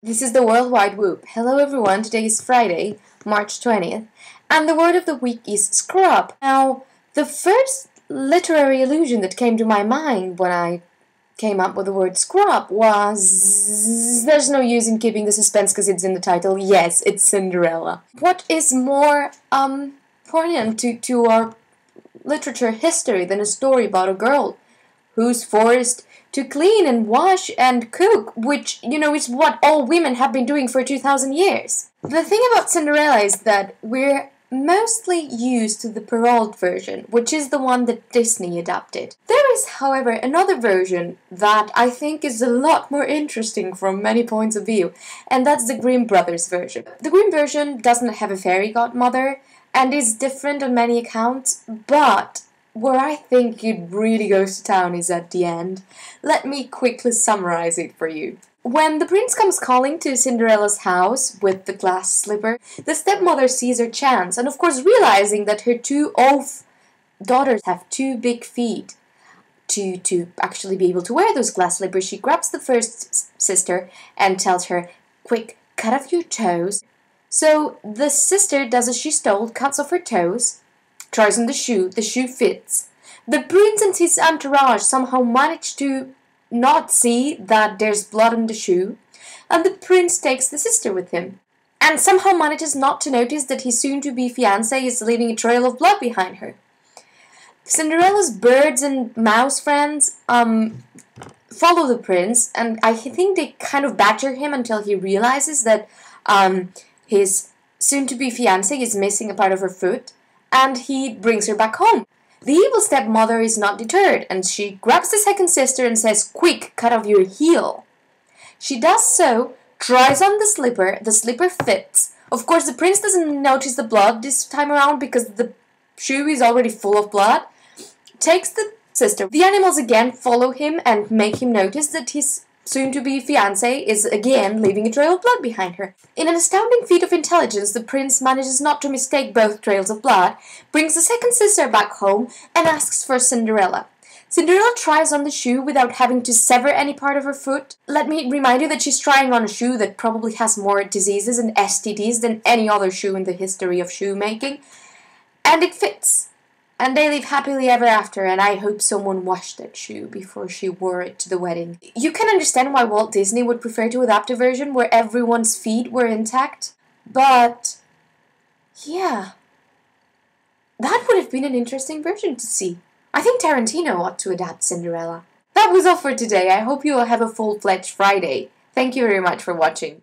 This is the Worldwide Whoop. Hello everyone, today is Friday, March 20th, and the word of the week is scrub. Now, the first literary allusion that came to my mind when I came up with the word scrub was... There's no use in keeping the suspense because it's in the title. Yes, it's Cinderella. What is more poignant to our literature history than a story about a girl who's forced to clean and wash and cook, which, is what all women have been doing for 2,000 years. The thing about Cinderella is that we're mostly used to the Perrault version, which is the one that Disney adapted. There is, however, another version that I think is a lot more interesting from many points of view, and that's the Grimm Brothers version. The Grimm version doesn't have a fairy godmother and is different on many accounts, but where I think it really goes to town is at the end. Let me quickly summarize it for you. When the prince comes calling to Cinderella's house with the glass slipper, the stepmother sees her chance, and of course realizing that her two oaf daughters have too big feet to actually be able to wear those glass slippers, she grabs the first sister and tells her, "Quick, cut off your toes." So the sister does as she's told, cuts off her toes, tries on the shoe fits. The prince and his entourage somehow manage to not see that there's blood on the shoe, and the prince takes the sister with him, and somehow manages not to notice that his soon-to-be fiancée is leaving a trail of blood behind her. Cinderella's birds and mouse friends follow the prince, and I think they kind of badger him until he realizes that his soon-to-be fiancée is missing a part of her foot, and he brings her back home. The evil stepmother is not deterred, and she grabs the second sister and says, "Quick, cut off your heel." She does so, tries on the slipper fits. Of course, the prince doesn't notice the blood this time around because the shoe is already full of blood. Takes the sister. The animals again follow him and make him notice that his soon-to-be fiancée is again leaving a trail of blood behind her. In an astounding feat of intelligence, the prince manages not to mistake both trails of blood, brings the second sister back home, and asks for Cinderella. Cinderella tries on the shoe without having to sever any part of her foot. Let me remind you that she's trying on a shoe that probably has more diseases and STDs than any other shoe in the history of shoemaking. And it fits. And they live happily ever after, and I hope someone washed that shoe before she wore it to the wedding. You can understand why Walt Disney would prefer to adapt a version where everyone's feet were intact, but yeah, that would have been an interesting version to see. I think Tarantino ought to adapt Cinderella. That was all for today. I hope you will have a full-fledged Friday. Thank you very much for watching.